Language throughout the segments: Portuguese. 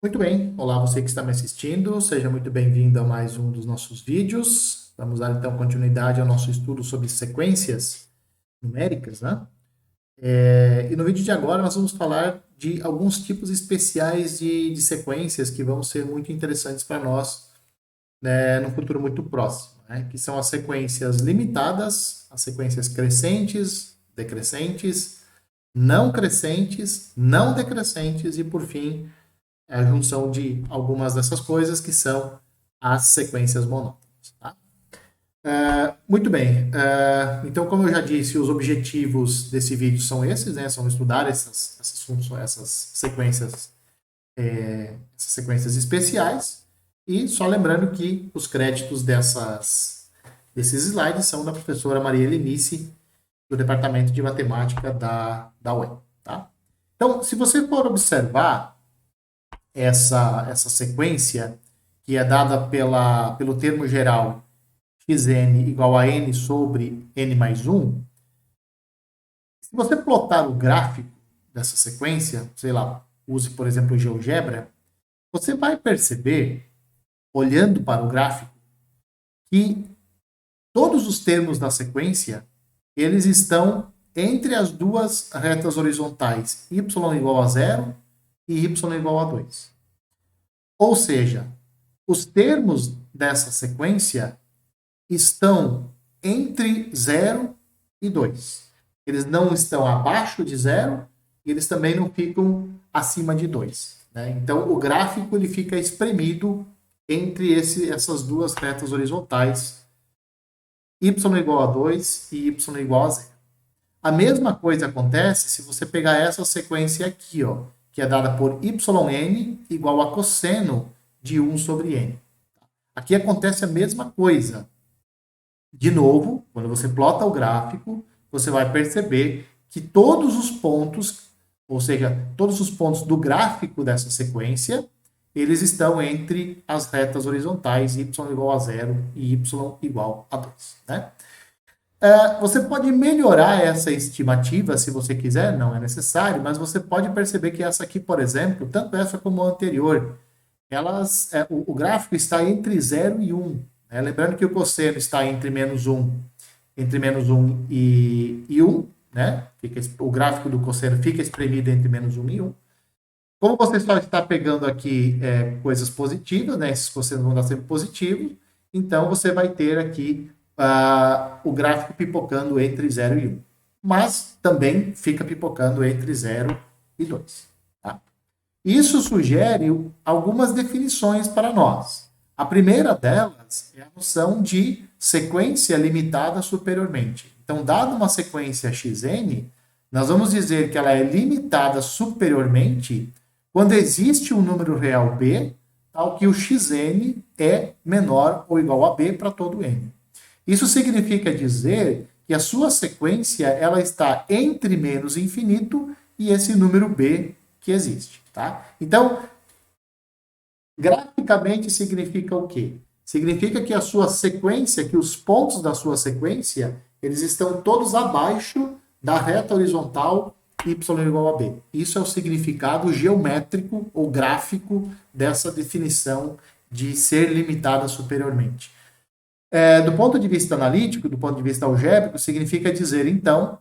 Muito bem, olá você que está me assistindo, seja muito bem-vindo a mais um dos nossos vídeos. Vamos dar então continuidade ao nosso estudo sobre sequências numéricas, né? E no vídeo de agora nós vamos falar de alguns tipos especiais de sequências que vão ser muito interessantes para nós, né, no futuro muito próximo, né? Que são as sequências limitadas, as sequências crescentes, decrescentes, não crescentes, não decrescentes e, por fim, a junção de algumas dessas coisas que são as sequências monótonas. Tá? Muito bem. Então, como eu já disse, os objetivos desse vídeo são esses, né? São estudar essas funções, essas sequências especiais. E só lembrando que os créditos desses slides são da professora Maria Helenice, do Departamento de Matemática da UEM. Tá? Então, se você for observar essa sequência, que é dada pelo termo geral xn igual a n sobre n mais 1, se você plotar o gráfico dessa sequência, sei lá, use, por exemplo, o GeoGebra, você vai perceber, olhando para o gráfico, que todos os termos da sequência, eles estão entre as duas retas horizontais, y igual a 0 e y igual a 2. Ou seja, os termos dessa sequência estão entre 0 e 2. Eles não estão abaixo de 0 e eles também não ficam acima de 2. Né? Então, o gráfico ele fica espremido entre essas duas retas horizontais, y igual a 2 e y igual a 0. A mesma coisa acontece se você pegar essa sequência aqui, ó, que é dada por yn igual a cosseno de 1 sobre n. Aqui acontece a mesma coisa. De novo, quando você plota o gráfico, você vai perceber que todos os pontos, ou seja, todos os pontos do gráfico dessa sequência, eles estão entre as retas horizontais y igual a 0 e y igual a 2. Né? Você pode melhorar essa estimativa se você quiser, não é necessário, mas você pode perceber que essa aqui, por exemplo, tanto essa como a anterior, o gráfico está entre 0 e 1. Né? Lembrando que o cosseno está entre menos 1 e 1, né? O gráfico do cosseno fica espremido entre menos 1 e 1. Como você só está pegando aqui coisas positivas, né? Esses cossenos vão dar sempre positivos, então você vai ter aqui o gráfico pipocando entre 0 e 1. Mas também fica pipocando entre 0 e 2. Tá? Isso sugere algumas definições para nós. A primeira delas é a noção de sequência limitada superiormente. Então, dada uma sequência xn, nós vamos dizer que ela é limitada superiormente quando existe um número real b, tal que o xn é menor ou igual a b para todo n. Isso significa dizer que a sua sequência ela está entre menos infinito e esse número b que existe. Tá? Então, graficamente significa o quê? Significa que a sua sequência, que os pontos da sua sequência, eles estão todos abaixo da reta horizontal y igual a b. Isso é o significado geométrico ou gráfico dessa definição de ser limitada superiormente. Do ponto de vista analítico, do ponto de vista algébrico, significa dizer, então,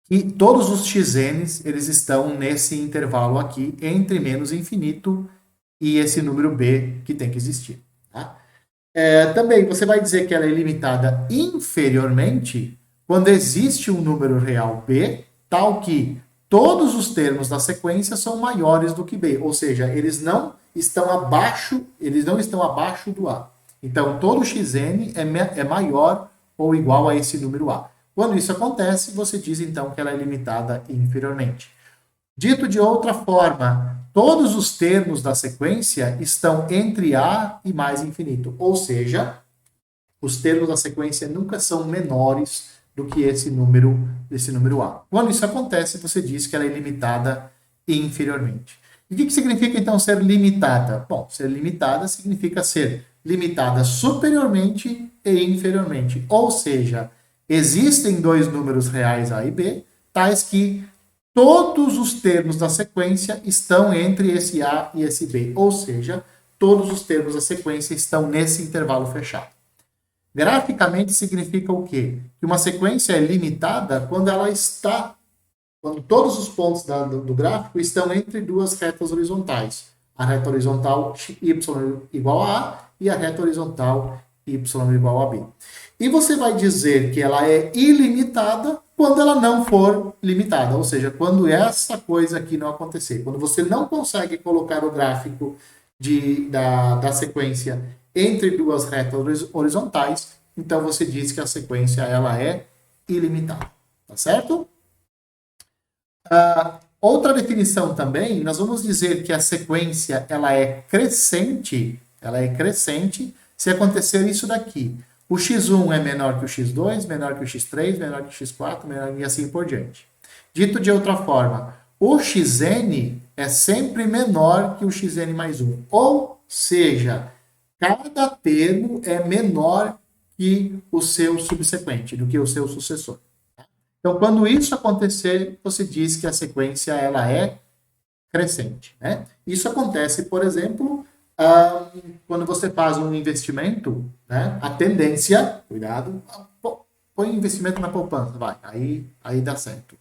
que todos os xn's eles estão nesse intervalo aqui, entre menos infinito e esse número b que tem que existir. Tá? Também você vai dizer que ela é limitada inferiormente quando existe um número real b, tal que todos os termos da sequência são maiores do que b, ou seja, eles não estão abaixo do a. Então, todo xn é maior ou igual a esse número a. Quando isso acontece, você diz então que ela é limitada inferiormente. Dito de outra forma, todos os termos da sequência estão entre a e mais infinito, ou seja, os termos da sequência nunca são menores do que esse número a. Quando isso acontece, você diz que ela é limitada inferiormente. E o que significa então ser limitada? Bom, ser limitada significa ser limitada superiormente e inferiormente, ou seja, existem dois números reais a e b, tais que todos os termos da sequência estão entre esse A e esse B, ou seja, todos os termos da sequência estão nesse intervalo fechado. Graficamente significa o quê? Que uma sequência é limitada quando todos os pontos do gráfico estão entre duas retas horizontais. A reta horizontal y igual a A e a reta horizontal y igual a B. E você vai dizer que ela é ilimitada quando ela não for limitada, ou seja, quando essa coisa aqui não acontecer. Quando você não consegue colocar o gráfico da sequência entre duas retas horizontais, então você diz que a sequência ela é ilimitada, tá certo? Outra definição também, nós vamos dizer que a sequência ela é crescente se acontecer isso daqui. O x1 é menor que o x2, menor que o x3, menor que o x4, menor e assim por diante. Dito de outra forma, o xn é sempre menor que o xn mais 1. Ou seja, cada termo é menor que o seu subsequente, do que o seu sucessor. Então, quando isso acontecer, você diz que a sequência ela é crescente, né? Isso acontece, por exemplo, quando você faz um investimento, né? A tendência, cuidado, põe investimento na poupança, vai, aí dá certo. O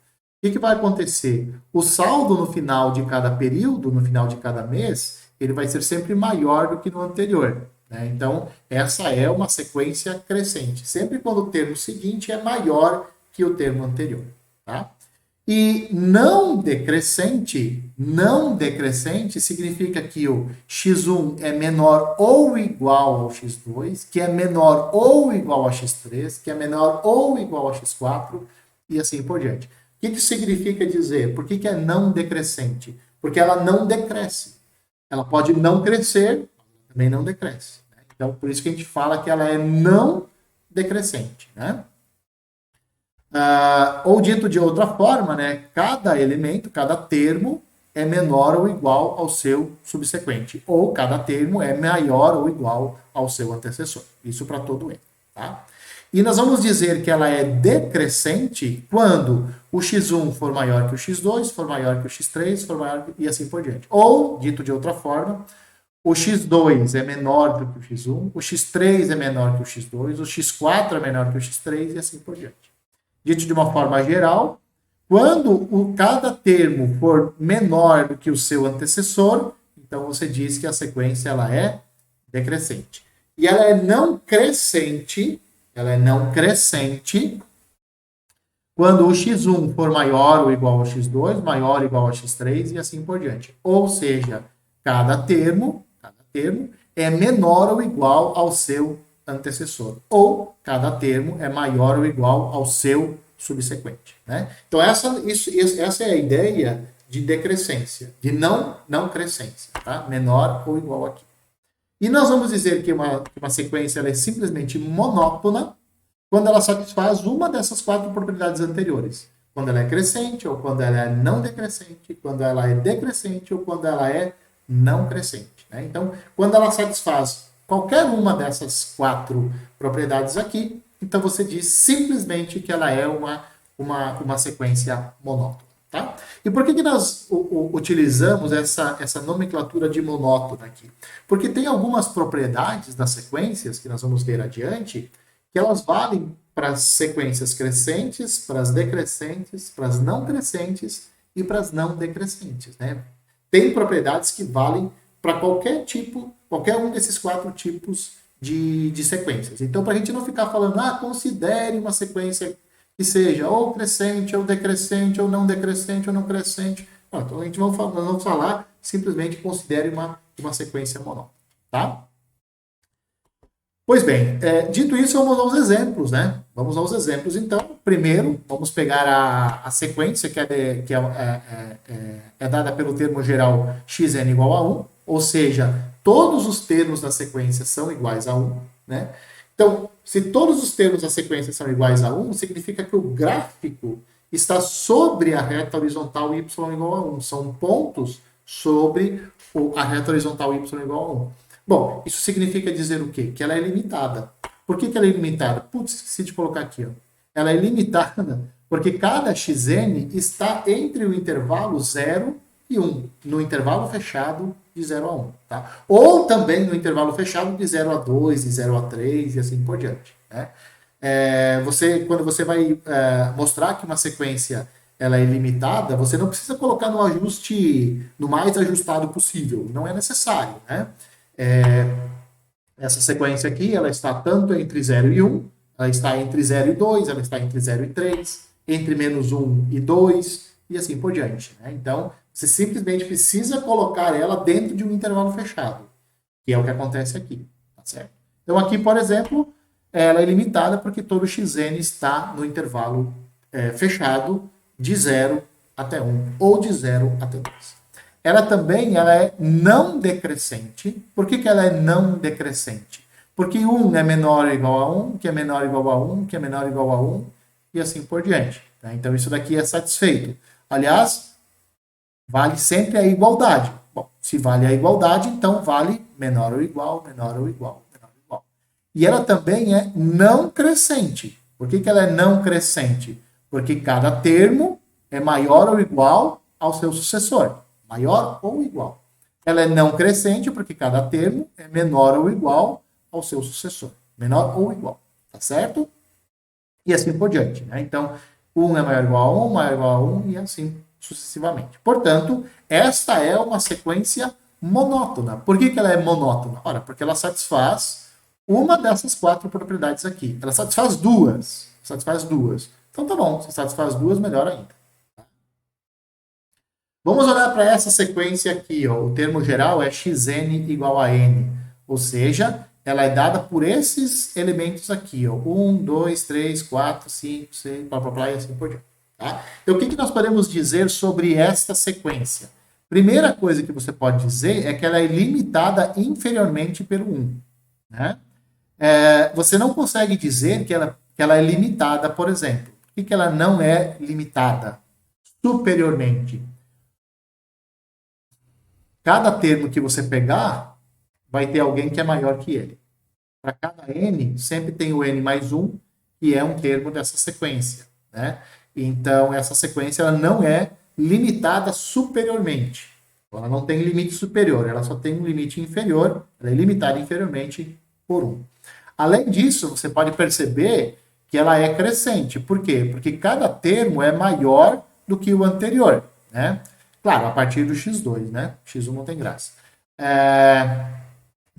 que vai acontecer? O saldo no final de cada período, no final de cada mês, ele vai ser sempre maior do que no anterior, né? Então, essa é uma sequência crescente. Sempre quando o termo seguinte é maior que o termo anterior, tá? E não decrescente significa que o x1 é menor ou igual ao x2, que é menor ou igual a x3, que é menor ou igual a x4, e assim por diante. O que significa dizer? Por que é não decrescente? Porque ela não decresce. Ela pode não crescer, também não decresce. Né? Então, por isso que a gente fala que ela é não decrescente, né? Ou dito de outra forma, né, cada elemento, cada termo é menor ou igual ao seu subsequente, ou cada termo é maior ou igual ao seu antecessor. Isso para todo ele. Tá? E nós vamos dizer que ela é decrescente quando o x1 for maior que o x2, for maior que o x3, for maior e assim por diante. Ou, dito de outra forma, o x2 é menor do que o x1, o x3 é menor que o x2, o x4 é menor que o x3 e assim por diante. Dito de uma forma geral, quando cada termo for menor do que o seu antecessor, então você diz que a sequência ela é decrescente. E ela é não crescente quando o x1 for maior ou igual ao x2, maior ou igual ao x3 e assim por diante. Ou seja, cada termo é menor ou igual ao seu antecessor, ou cada termo é maior ou igual ao seu subsequente, né? Então essa é a ideia de decrescência, de não crescência, tá? Menor ou igual aqui. E nós vamos dizer que uma sequência ela é simplesmente monótona quando ela satisfaz uma dessas quatro propriedades anteriores. Quando ela é crescente, ou quando ela é não decrescente, quando ela é decrescente, ou quando ela é não crescente, né? Então, quando ela satisfaz qualquer uma dessas quatro propriedades aqui, então você diz simplesmente que ela é uma sequência monótona. Tá? E por que nós utilizamos essa nomenclatura de monótona aqui? Porque tem algumas propriedades das sequências, que nós vamos ver adiante, que elas valem para as sequências crescentes, para as decrescentes, para as não crescentes e para as não decrescentes. Né? Tem propriedades que valem para qualquer um desses quatro tipos de sequências. Então, para a gente não ficar falando, considere uma sequência que seja ou crescente, ou decrescente, ou não decrescente, ou não crescente. Não, então, a gente vamos falar, simplesmente considere uma sequência monótona. Tá? Pois bem, dito isso, vamos aos exemplos, né? Vamos aos exemplos, então. Primeiro, vamos pegar a sequência que é dada pelo termo geral xn igual a 1, ou seja, todos os termos da sequência são iguais a 1, né? Então, se todos os termos da sequência são iguais a 1, significa que o gráfico está sobre a reta horizontal y igual a 1. São pontos sobre a reta horizontal y igual a 1. Bom, isso significa dizer o quê? Que ela é limitada. Por que ela é limitada? Putz, esqueci de colocar aqui. Ó. ela é limitada porque cada xn está entre o intervalo 0 e 1, no intervalo fechado de 0 a 1. Tá? Ou também no intervalo fechado de 0 a 2, de 0 a 3 e assim por diante. Né? Quando você vai mostrar que uma sequência ela é ilimitada, você não precisa colocar no ajuste no mais ajustado possível, não é necessário. Né? Essa sequência aqui, ela está tanto entre 0 e 1, ela está entre 0 e 2, ela está entre 0 e 3, entre menos 1 e 2, e assim por diante. Né? Então, você simplesmente precisa colocar ela dentro de um intervalo fechado, que é o que acontece aqui. Tá certo? Então, aqui, por exemplo, ela é limitada porque todo xn está no intervalo fechado de 0 até 1, ou de 0 até 2. Ela também é não decrescente. Por que ela é não decrescente? Porque 1 é menor ou igual a 1, que é menor ou igual a 1, que é menor ou igual a 1, e assim por diante. Tá? Então, isso daqui é satisfeito. Aliás, vale sempre a igualdade. Bom, se vale a igualdade, então vale menor ou igual, menor ou igual, menor ou igual. E ela também é não crescente. Por que ela é não crescente? Porque cada termo é maior ou igual ao seu sucessor. Maior ou igual. Ela é não crescente porque cada termo é menor ou igual ao seu sucessor. Menor ou igual. Tá certo? E assim por diante. Né? Então, 1 é maior ou igual a 1, maior ou igual a 1 e assim sucessivamente. Portanto, esta é uma sequência monótona. Por que ela é monótona? Ora, porque ela satisfaz uma dessas 4 propriedades aqui. Ela satisfaz duas. Satisfaz duas. Então tá bom, se satisfaz duas, melhor ainda. Vamos olhar para essa sequência aqui. Ó. O termo geral é xn igual a n. Ou seja, ela é dada por esses elementos aqui. Ó. 1, 2, 3, 4, 5, 6, blá, blá, blá, e assim por diante. Tá? Então, o que nós podemos dizer sobre esta sequência? Primeira coisa que você pode dizer é que ela é limitada inferiormente pelo 1. Né? Você não consegue dizer que ela é limitada, por exemplo. Por que ela não é limitada superiormente? Cada termo que você pegar, vai ter alguém que é maior que ele. Para cada n, sempre tem o n mais 1, que é um termo dessa sequência. Né? Então, essa sequência ela não é limitada superiormente. Ela não tem limite superior, ela só tem um limite inferior, ela é limitada inferiormente por 1. Além disso, você pode perceber que ela é crescente. Por quê? Porque cada termo é maior do que o anterior. Né? Claro, a partir do x2, né? x1 não tem graça.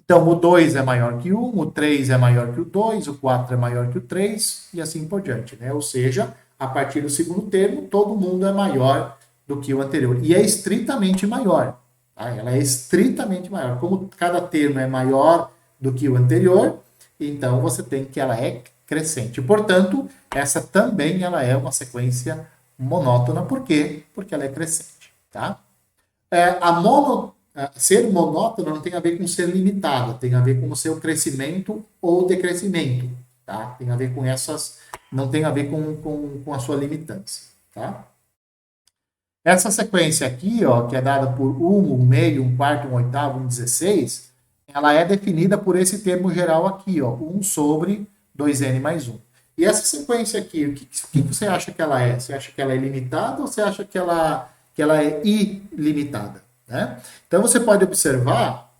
Então, o 2 é maior que o 1, o 3 é maior que o 2, o 4 é maior que o 3, e assim por diante. Né? Ou seja, a partir do segundo termo, todo mundo é maior do que o anterior. E é estritamente maior. Tá? Ela é estritamente maior. Como cada termo é maior do que o anterior, então você tem que ela é crescente. Portanto, essa também ela é uma sequência monótona. Por quê? Porque ela é crescente. Tá? Ser monótono não tem a ver com ser limitado, tem a ver com o seu crescimento ou decrescimento. Tá? Tem a ver com essas, não tem a ver com a sua limitância. Tá? Essa sequência aqui, ó, que é dada por 1, 1 meio, 1 quarto, 1 oitavo, 1 16, ela é definida por esse termo geral aqui, ó, 1 sobre 2n mais 1. E essa sequência aqui, o que você acha que ela é? Você acha que ela é limitada ou você acha que ela é ilimitada? Né? Então, você pode observar,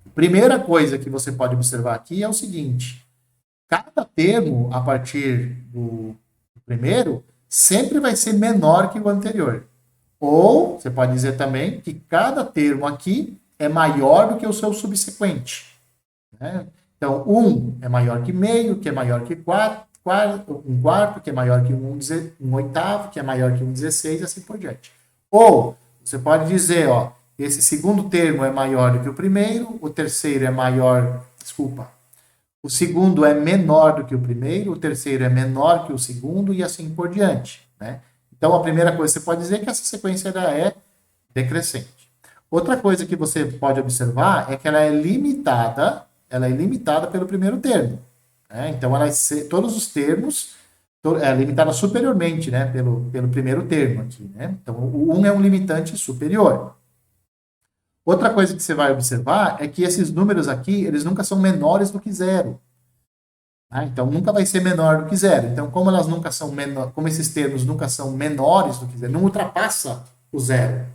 a primeira coisa que você pode observar aqui é o seguinte, cada termo, a partir do primeiro, sempre vai ser menor que o anterior. Ou, você pode dizer também que cada termo aqui é maior do que o seu subsequente. Né? Então, 1 é maior que meio, que é maior que 4, 1 quarto, que é maior que 1 oitavo, que é maior que 1 16, e assim por diante. Ou, você pode dizer, ó, esse segundo termo é maior do que o primeiro, o terceiro é maior, o segundo é menor do que o primeiro, o terceiro é menor que o segundo, e assim por diante. Né? Então, a primeira coisa que você pode dizer é que essa sequência é decrescente. Outra coisa que você pode observar é que ela é limitada pelo primeiro termo. Né? Então, todos os termos é limitada superiormente, né? pelo primeiro termo aqui. Né? Então, o 1 é um limitante superior. Outra coisa que você vai observar é que esses números aqui, eles nunca são menores do que zero. Tá? Então, nunca vai ser menor do que zero. Então, como elas nunca são menor, como esses termos nunca são menores do que zero, não ultrapassa o zero.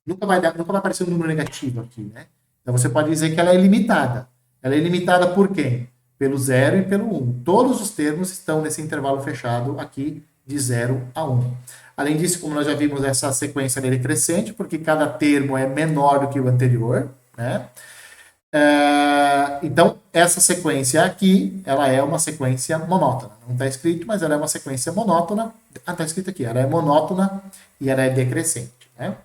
Nunca vai aparecer um número negativo aqui, né? Então, você pode dizer que ela é ilimitada. Ela é ilimitada por quem? Pelo zero e pelo 1. Todos os termos estão nesse intervalo fechado aqui de 0 a 1. Além disso, como nós já vimos, essa sequência dele é crescente, porque cada termo é menor do que o anterior, né? Então, essa sequência aqui, ela é uma sequência monótona. Não está escrito, mas ela é uma sequência monótona. Está escrito aqui, ela é monótona e ela é decrescente, né?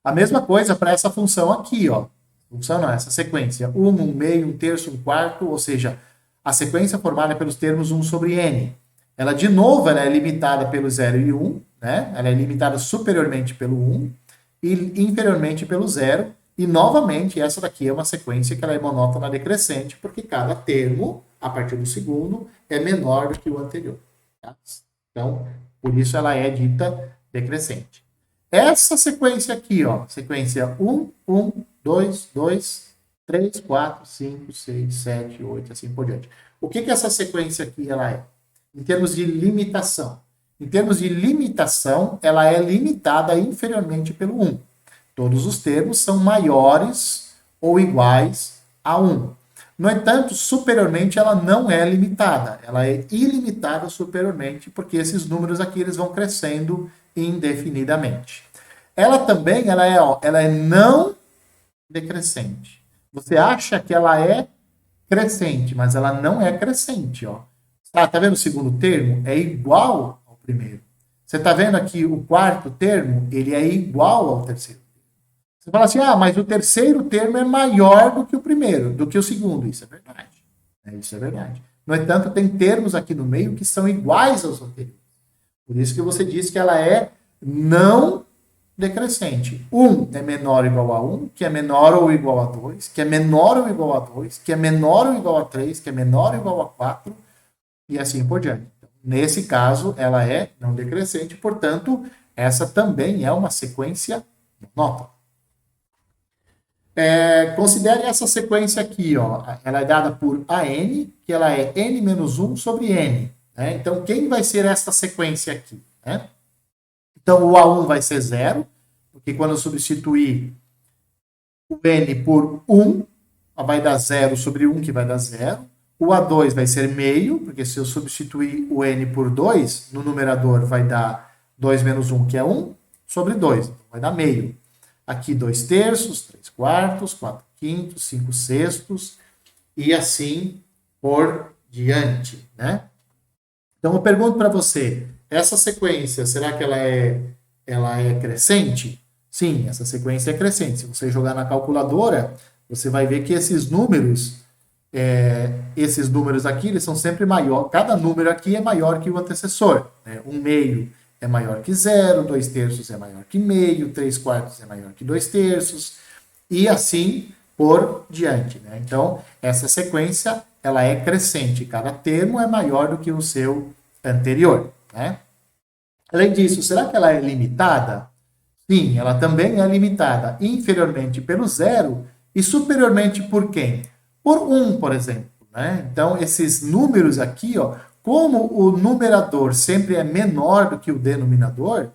A mesma coisa para essa função aqui, ó. Função não, essa sequência. 1, 1 meio, 1 terço, 1 quarto, ou seja, a sequência formada pelos termos 1 sobre n. Ela, de novo, ela é limitada pelo 0 e 1, né? Ela é limitada superiormente pelo 1 e inferiormente pelo 0. E, novamente, essa daqui é uma sequência que ela é monótona decrescente, porque cada termo, a partir do segundo, é menor do que o anterior. Tá? Então, por isso ela é dita decrescente. Essa sequência aqui, ó, sequência 1, 1, 2, 2, 3, 4, 5, 6, 7, 8, assim por diante. O que essa sequência aqui ela é? Em termos de limitação. Em termos de limitação, ela é limitada inferiormente pelo 1. Todos os termos são maiores ou iguais a 1. No entanto, superiormente ela não é limitada. Ela é ilimitada superiormente, porque esses números aqui eles vão crescendo indefinidamente. Ela também ela é não decrescente. Você acha que ela é crescente, mas ela não é crescente. Ó. Tá vendo o segundo termo? É igual ao primeiro. Você está vendo aqui o quarto termo? Ele é igual ao terceiro. Você fala assim, mas o terceiro termo é maior do que o primeiro, do que o segundo. Isso é verdade. Isso é verdade. No entanto, tem termos aqui no meio que são iguais aos anteriores. Por isso que você diz que ela é não decrescente. 1 é menor ou igual a 1, que é menor ou igual a 2, que é menor ou igual a 2, que é menor ou igual a 3, que é menor ou igual a 4, e assim por diante. Então, nesse caso, ela é não decrescente, portanto, essa também é uma sequência monótona. Considere essa sequência aqui, ó. Ela é dada por AN, que ela é n menos 1 sobre n. Né? Então, quem vai ser essa sequência aqui? Né? Então, o A1 vai ser 0, porque quando eu substituir o n por 1, vai dar 0 sobre 1, que vai dar 0. O A2 vai ser meio, porque se eu substituir o n por 2, no numerador vai dar 2 menos 1, que é 1, sobre 2. Então, vai dar meio. Aqui 2 terços, 3 quartos, 4 quintos, 5 sextos, e assim por diante, né? Então, eu pergunto para você, essa sequência, será que ela é crescente? Sim, essa sequência é crescente. Se você jogar na calculadora, você vai ver que esses números aqui, eles são sempre maior. Cada número aqui é maior que o antecessor. Né? 1 meio é maior que 0, 2 terços é maior que meio, 3 quartos é maior que 2 terços, e assim por diante. Né? Então, essa sequência ela é crescente. Cada termo é maior do que o seu anterior. Né? Além disso, será que ela é limitada? Sim, ela também é limitada inferiormente pelo 0 e superiormente por quem? Por 1, por exemplo. Né? Então, esses números aqui, ó, como o numerador sempre é menor do que o denominador,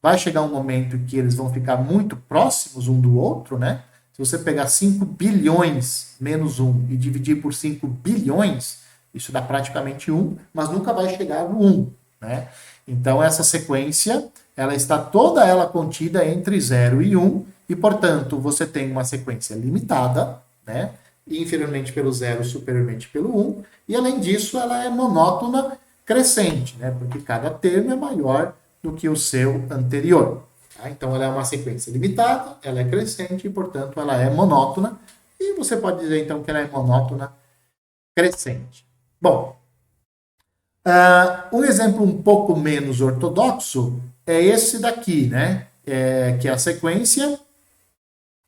vai chegar um momento que eles vão ficar muito próximos um do outro, né? Se você pegar 5 bilhões menos 1 e dividir por 5 bilhões, isso dá praticamente 1, mas nunca vai chegar no 1, né? Então, essa sequência, ela está toda ela contida entre 0 e 1, e, portanto, você tem uma sequência limitada, né? Inferiormente pelo 0, superiormente pelo 1, e, além disso, ela é monótona crescente, né? Porque cada termo é maior do que o seu anterior. Tá? Então, ela é uma sequência limitada, ela é crescente e, portanto, ela é monótona. E você pode dizer, então, que ela é monótona crescente. Bom, um exemplo um pouco menos ortodoxo é esse daqui, né? Que é a sequência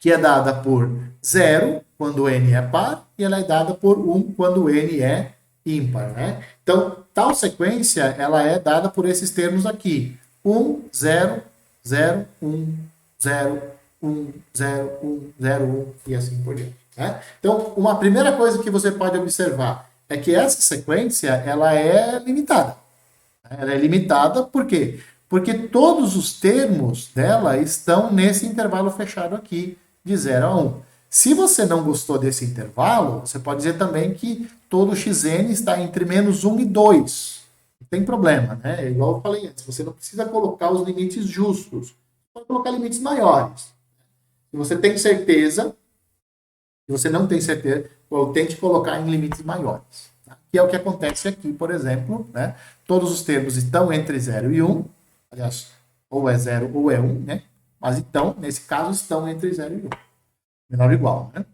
que é dada por 0 quando n é par e ela é dada por 1 quando n é ímpar, né? Então, tal sequência ela é dada por esses termos aqui: 1, 0, 0, 1, 0, 1, 0, 1, 0, 1 e assim por diante. Né? Então, uma primeira coisa que você pode observar é que essa sequência ela é limitada. Ela é limitada por quê? Porque todos os termos dela estão nesse intervalo fechado aqui, de 0 a 1. Se você não gostou desse intervalo, você pode dizer também que todo xn está entre menos 1 e 2. Não tem problema, né? É igual eu falei antes, você não precisa colocar os limites justos. Você pode colocar limites maiores. Se você tem certeza, se você não tem certeza, tente colocar em limites maiores. Tá? Que é o que acontece aqui, por exemplo, né? Todos os termos estão entre 0 e 1, aliás, ou é 0 ou é 1, né? Mas então, nesse caso, estão entre 0 e 1. Menor ou igual, né?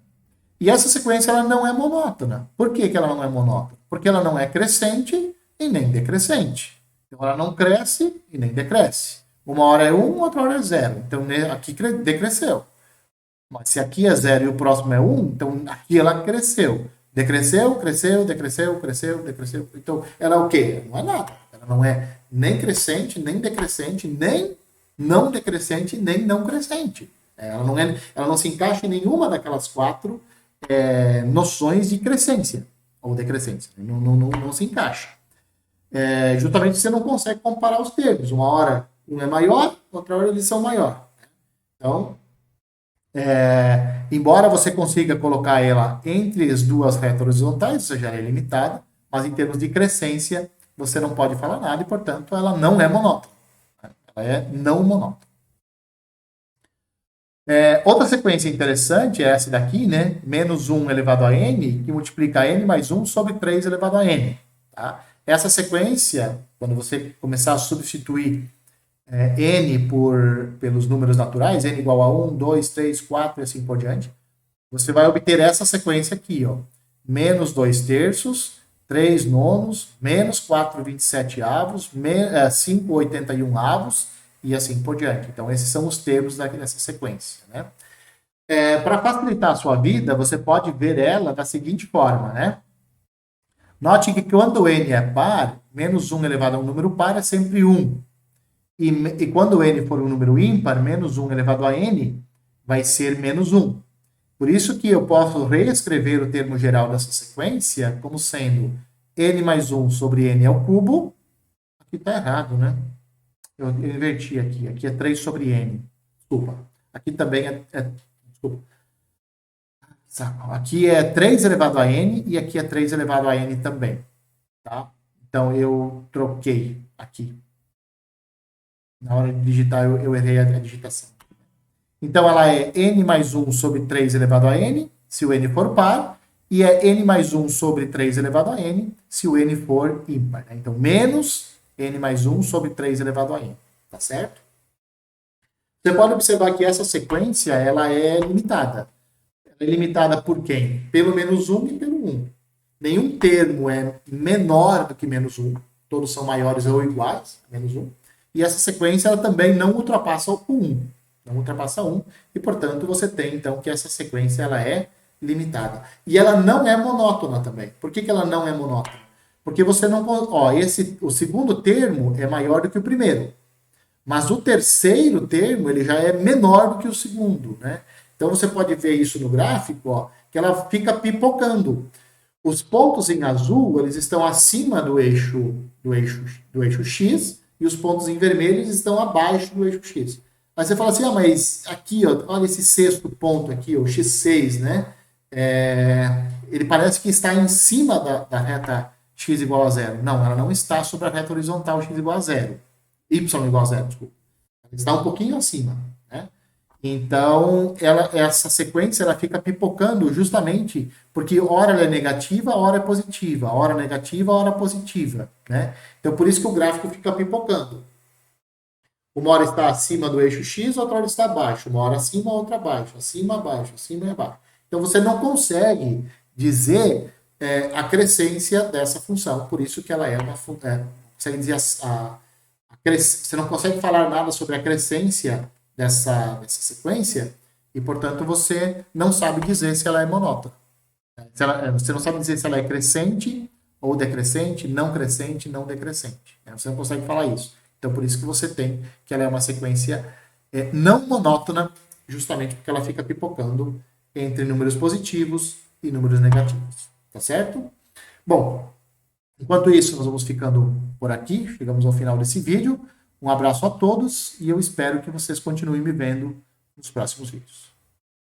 E essa sequência ela não é monótona. Por que ela não é monótona? Porque ela não é crescente e nem decrescente. Então ela não cresce e nem decresce. Uma hora é 1, outra hora é 0. Então aqui decresceu. Mas se aqui é 0 e o próximo é 1, então aqui ela cresceu. Decresceu, cresceu, decresceu, cresceu, decresceu. Então ela é o quê? Não é nada. Ela não é nem crescente, nem decrescente, nem não decrescente, nem não crescente. Ela não se encaixa em nenhuma daquelas quatro noções de crescência ou decrescência. Não se encaixa. Justamente você não consegue comparar os termos. Uma hora um é maior, outra hora eles são maior. Então, embora você consiga colocar ela entre as duas retas horizontais, ou seja, ela é limitada, mas em termos de crescência, você não pode falar nada e, portanto, ela não é monótona. Ela é não monótona. Outra sequência interessante é essa daqui, né? Menos 1 elevado a n, que multiplica n mais 1 sobre 3 elevado a n. Tá? Essa sequência, quando você começar a substituir n pelos números naturais, n igual a 1, 2, 3, 4 e assim por diante, você vai obter essa sequência aqui, ó. Menos 2 terços, 3 nonos, menos 4 27 avos, 5 81 avos, e assim por diante. Então, esses são os termos dessa sequência. Né? Para facilitar a sua vida, você pode ver ela da seguinte forma. Né? Note que quando n é par, menos 1 elevado a um número par é sempre 1. E quando n for um número ímpar, menos 1 elevado a n vai ser menos 1. Por isso que eu posso reescrever o termo geral dessa sequência como sendo n mais 1 sobre n ao cubo. Aqui está errado, né? Eu inverti aqui. Aqui é 3 sobre n. Desculpa. Aqui também desculpa. Aqui é 3 elevado a n e aqui é 3 elevado a n também. Tá? Então, eu troquei aqui. Na hora de digitar, eu errei a digitação. Então, ela é n mais 1 sobre 3 elevado a n, se o n for par, e é n mais 1 sobre 3 elevado a n, se o n for ímpar. Né? Então, menos n mais 1 sobre 3 elevado a n. Tá certo? Você pode observar que essa sequência ela é limitada. Ela é limitada por quem? Pelo menos 1 e pelo 1. Nenhum termo é menor do que menos 1. Todos são maiores ou iguais a menos 1. E essa sequência ela também não ultrapassa o 1. Não ultrapassa 1. E, portanto, você tem, então, que essa sequência ela é limitada. E ela não é monótona também. Por que ela não é monótona? Porque você não... o segundo termo é maior do que o primeiro. Mas o terceiro termo ele já é menor do que o segundo. Né? Então, você pode ver isso no gráfico, que ela fica pipocando. Os pontos em azul eles estão acima do eixo X e os pontos em vermelho estão abaixo do eixo X. Aí você fala assim, mas aqui, olha esse sexto ponto aqui, o X6, né? Ele parece que está em cima da reta x igual a zero. Não, ela não está sobre a reta horizontal x igual a zero. Y igual a zero, desculpa. Ela está um pouquinho acima. Né? Então, essa sequência ela fica pipocando justamente porque hora ela é negativa, hora é positiva. Hora negativa, hora positiva. Né? Então, por isso que o gráfico fica pipocando. Uma hora está acima do eixo X, outra hora está abaixo. Uma hora acima, outra abaixo. Acima, abaixo. Acima e abaixo. Então, você não consegue dizer a crescência dessa função. Por isso que ela é uma função. Consegue dizer você não consegue falar nada sobre a crescência dessa sequência e, portanto, você não sabe dizer se ela é monótona. Você não sabe dizer se ela é crescente ou decrescente, não decrescente. Você não consegue falar isso. Então, por isso que você tem que ela é uma sequência não monótona, justamente porque ela fica pipocando entre números positivos e números negativos. Tá certo? Bom, enquanto isso, nós vamos ficando por aqui, chegamos ao final desse vídeo. Um abraço a todos e eu espero que vocês continuem me vendo nos próximos vídeos.